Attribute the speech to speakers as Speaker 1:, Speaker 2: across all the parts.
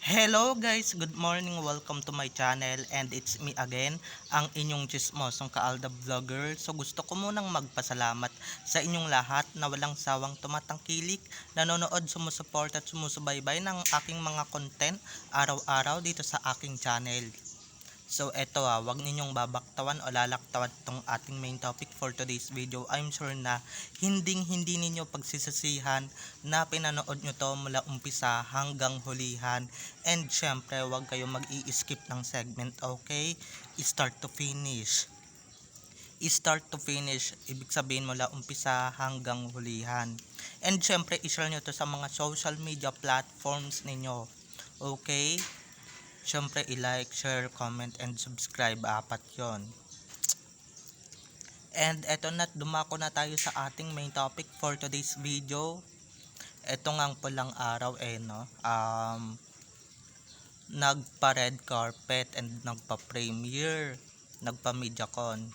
Speaker 1: Hello guys, good morning, welcome to my channel and it's me again, ang inyong chismosong Kaalda Vlogger. So gusto ko munang magpasalamat sa inyong lahat na walang sawang tumatangkilik, nanonood, sumusuport at sumusubaybay ng aking mga content araw-araw dito sa aking channel. So eto wag ninyong babaktawan o lalaktawan tong ating main topic for today's video. I'm sure na hindi ninyo pagsisisihan na pinanood nyo to mula umpisa hanggang hulihan. And syempre wag kayong mag-i-skip ng segment, okay? Start to finish. Start to finish, ibig sabihin mula umpisa hanggang hulihan. And syempre i-share nyo to sa mga social media platforms ninyo, okay? Siyempre, i-like, share, comment, and subscribe. Apat yon. And eto na, dumako na tayo sa ating main topic for today's video. Eto ngang pulang araw no. Nagpa-red carpet and nagpa-premiere. Nagpa-mediacon.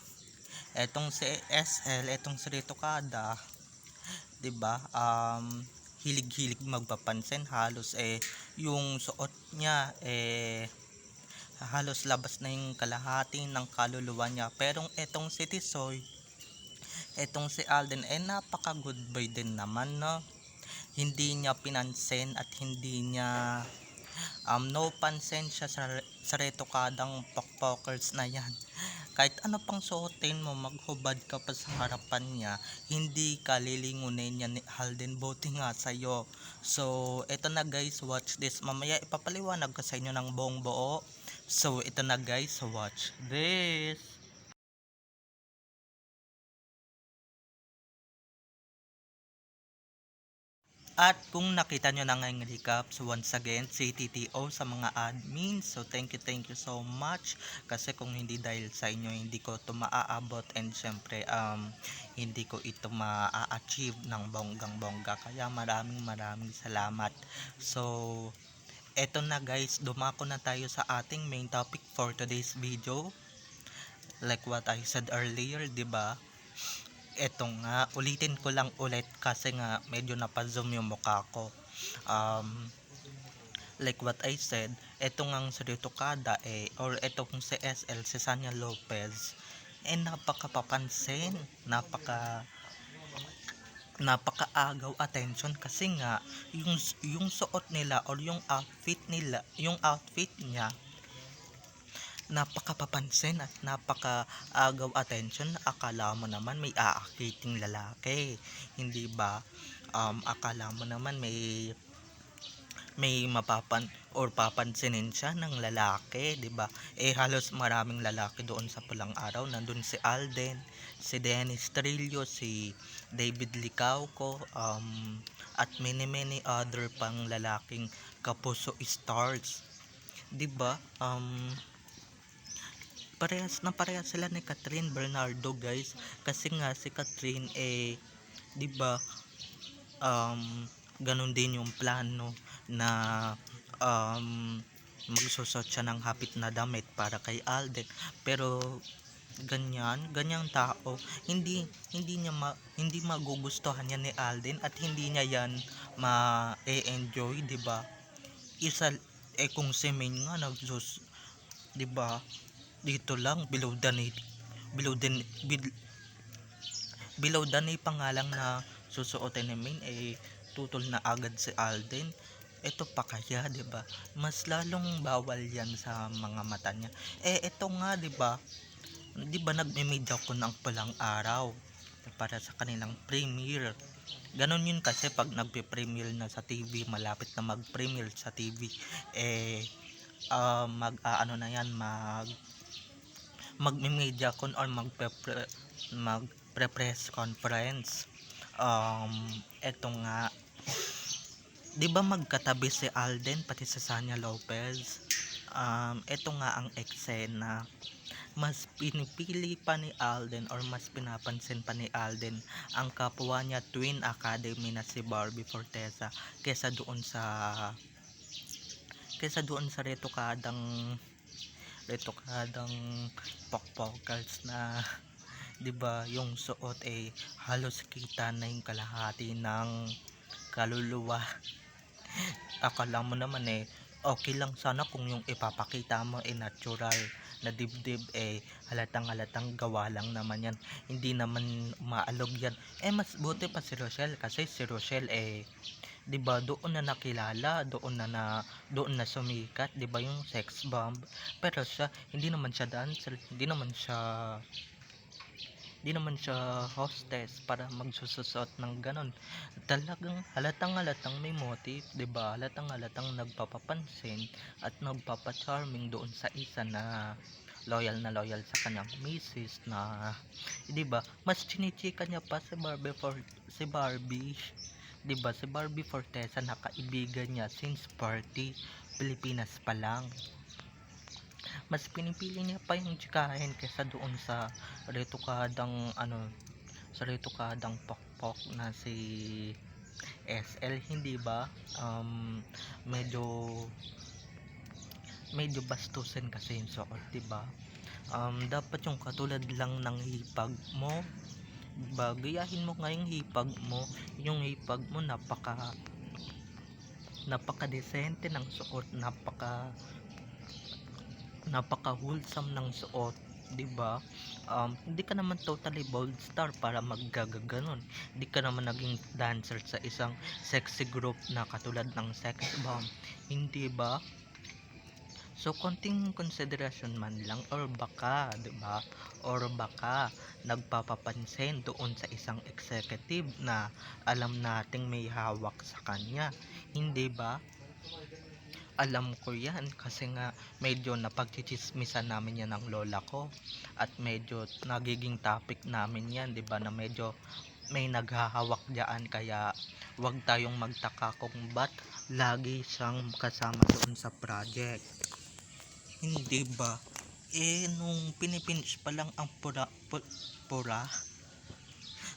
Speaker 1: Etong si SL, etong si Rito Kada, 'di ba? Hilig-hilig magpapansin, halos yung suot niya halos labas na yung kalahati ng kaluluwa niya. Pero etong si Tisoy, etong si Alden napaka good boy din naman, no? Hindi niya pinansin at hindi niya no pansin siya sa retokadang pokpokers na yan. Kahit ano pang suotin mo, maghubad ka pa sa harapan niya, hindi ka lilingunin niya ni Alden, buti nga sa'yo. So eto na guys, watch this. Mamaya ipapaliwanag ko sa inyo ng buong buo. So ito na guys, watch this. At kung nakita nyo na ngayong recap, so once again, CTTO sa mga admins. So thank you so much. Kasi kung hindi dahil sa inyo, hindi ko ito maaabot. And syempre, hindi ko ito ma-achieve ng bonggang bongga. Kaya maraming salamat. So, eto na guys, dumako na tayo sa ating main topic for today's video. Like what I said earlier, 'di ba? Eto nga, ulitin ko lang ulit kasi nga medyo napazoom yung mukha ko. Um, like what I said, eto ngang si Rito Kada or eto kung si SL, si Sanya Lopez, napakapapansin, napakaagaw attention kasi nga yung suot nila or yung outfit niya napakapapansin at napakaagaw attention. Akala mo naman may aakiting lalaki, hindi ba? Akala mo naman may mapapan or papansinin siya ng lalaki, 'di ba? Halos maraming lalaki doon sa pulang araw. Nandun si Alden, si Dennis Trillo, si David Licauco, at many other pang lalaking kapuso stars, 'di ba? Parehas sila ni Catherine Bernardo guys, kasi nga si Catherine 'di ba, ganun din yung plano na magsusot siya ng hapit na damit para kay Alden. Pero ganyang tao, hindi magugustuhan yan ni Alden at hindi niya yan ma-enjoy, 'di ba? Isa kung si Main nga 'di ba, dito lang below the bil- below the knee pa nga lang na susuotin ni Main, tutol na agad si Alden. Ito pa kaya, 'di ba? Mas lalong bawal 'yan sa mga mata niya. Ito nga, 'di ba? 'Di ba nagme-media ko ng pulang araw para sa kanilang premiere. Ganon yun kasi pag nagpe-premiere na sa TV, malapit na mag-premiere sa TV, mag-aano na yan, magme-media con or magpre-press conference. Eto nga, 'di ba magkatabi si Alden pati si Sanya Lopez? Eto nga ang eksena. Mas pinipili pa ni Alden or mas pinapansin pa ni Alden ang kapwa niya Twin Academy na si Barbie Forteza kesa doon sa retokadang pokpokers na 'di ba, yung suot halos kita na yung kalahati ng kaluluwa. Akala mo naman okay lang sana kung yung ipapakita mo natural na dibdib, halatang-halatang gawa lang naman yan, hindi naman umaalog yan. Mas buti pa si Rochelle, kasi si Rochelle 'di ba doon na nakilala, doon na sumikat, 'di ba yung sex bomb. Pero siya hindi naman siya dancer, hindi naman siya hostess para magsususot ng ganon. Talagang halatang-halatang may motive, 'di ba? Halatang-halatang nagpapapansin at nagpapa-charming doon sa isa na loyal sa kanyang misis na, 'di ba? Mas chinichika niya pa si Barbie, 'di ba? Si Barbie Fortesa na kaibigan niya since party Pilipinas pa lang. Mas pinipili niya pa yung tsikahin kaysa doon sa retokadang pokpok na si SL, hindi ba? Medyo medyo bastusin kasi yung suot, 'di ba? Dapat yung katulad lang ng hipag mo, 'di ba? Gayahin mo nga yung hipag mo. Yung hipag mo napaka decente ng suot, napaka wholesome ng suot, 'di ba? Hindi ka naman totally bold star para maggagaganon. Hindi ka naman naging dancer sa isang sexy group na katulad ng Sex Bomb, hindi ba? So konting konsiderasyon man lang, or baka, 'di ba? Or baka nagpapapansin doon sa isang executive na alam nating may hawak sa kanya, hindi ba? Alam ko yan kasi nga medyo napagchichismisan namin yan ng lola ko, at medyo nagiging topic namin yan, 'di ba, na medyo may naghahawak diyan, kaya wag tayong magtaka kung ba't lagi siyang kasama doon sa project, hindi ba? Nung pinipinish pa lang ang pura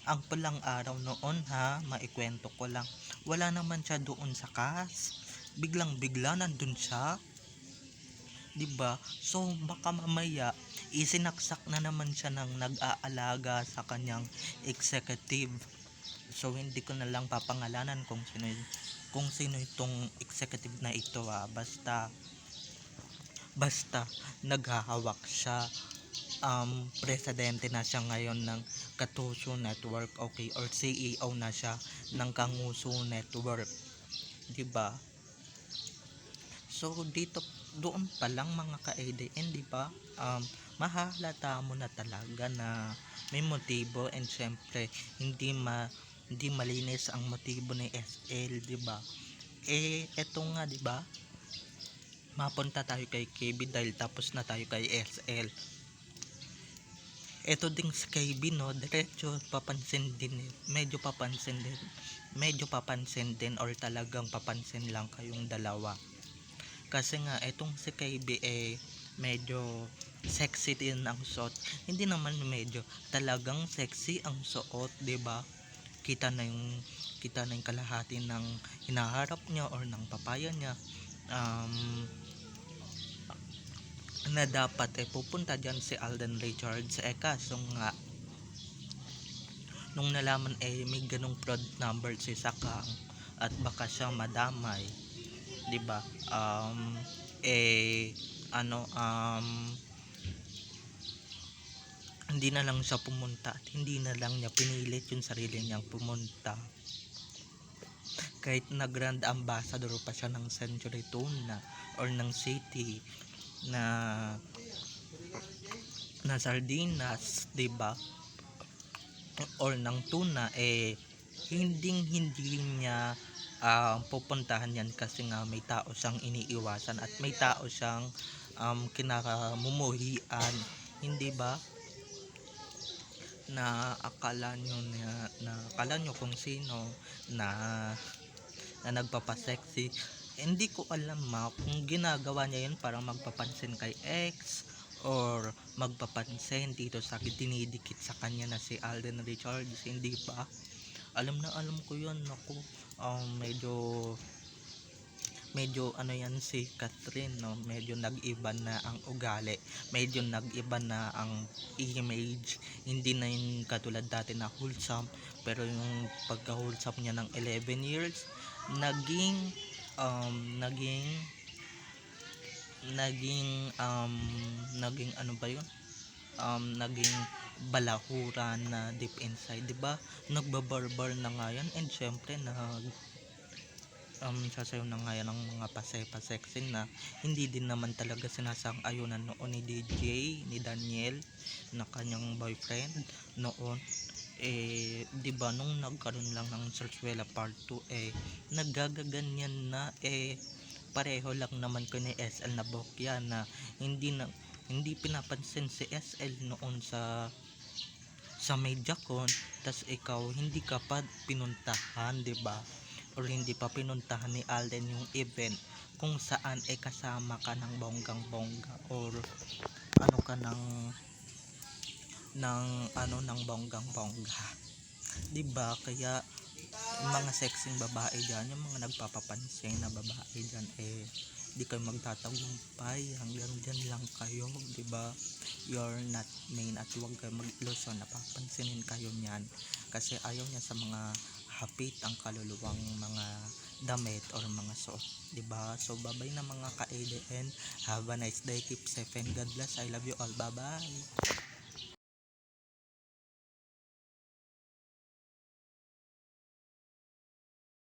Speaker 1: ang pulang araw noon, ha, maikwento ko lang, wala naman siya doon sa cast, biglang bigla nandun siya, 'di ba? So baka mamaya isinaksak na naman siya ng nag-aalaga sa kanyang executive. So hindi ko na lang papangalanan kung sino itong executive na ito, basta naghahawak siya. Presidente na siya ngayon ng Katuso Network, okay, or CEO na siya ng Kanguso Network, 'di ba? So doon pa lang mga ka-ADN, 'di ba? Mahahalata mo na talaga na may motibo, and syempre hindi malinis ang motibo ni SL, 'di ba? Eto nga, 'di ba? Mapunta tayo kay KB dahil tapos na tayo kay SL. Eto ding si KB, no, diretso medyo papansin din or talagang papansin lang kayong dalawa. Kasi nga etong si KB medyo sexy din ang suot. Hindi naman medyo, talagang sexy ang suot, 'di ba? Kita na yung kalahati ng hinaharap niya or ng papaya niya, na dapat pupunta diyan si Alden Richards, kaso nga nung nalaman may ganong fraud number si Sakang at baka siya madamay, 'di ba? Eh ano Hindi na lang siya pumunta at hindi na lang niya pinilit yung sarili niyang pumunta, kahit na grand ambassador pa siya ng Century Tuna or ng City na sardinas, 'di ba? Or ng tuna, hindi niya pupuntahan yan kasi nga may tao siyang iniiwasan at may tao siyang kinamumuhian, hindi ba? Na akala nyo kung sino na nagpapasexy. Hindi ko alam kung ginagawa niya yun para magpapansin kay ex or magpapansin dito sa dinidikit sa kanya na si Alden Richards, hindi ba? Alam na alam ko yun. Naku, medyo ano yan si Catherine, no, medyo nag-iba na ang ugali, medyo nag-iba na ang image, hindi na yung katulad dati na wholesome, pero yung pagka wholesome niya ng 11 years naging naging naging ano ba yun, naging balahura na deep inside, 'di ba? Nagbabarbar na nga yan, and syempre sasayaw na nga yan ng mga pasay-pasexin na hindi din naman talaga sinasang-ayunan noon ni DJ, ni Daniel, na kanyang boyfriend noon. 'Di ba nung nagkaroon lang ng Sarsuela Part 2, nagagaganyan na, pareho lang naman ko ni SL na bokya na hindi pinapansin si SL noon sa MediaCon, tas ikaw hindi ka pa pinuntahan, 'di ba? Or hindi pa pinuntahan ni Alden yung event kung saan kasama ka ng bonggang-bongga, or ano ka ng bonggang-bongga, 'di ba? Kaya yung mga sexing babae diyan, yung mga nagpapapansin na babae diyan, di kayo magtatagumpay, hanggang diyan lang kayo, 'di ba? You're not main, at huwag kayo mag-ilusyon na papansinin kayo niyan, kasi ayaw niya sa mga hapit ang kaluluwang mga damit or mga suot, 'di ba? So bye na mga ka-ADN, have a nice day, keep safe and God bless, I love you all, bye bye.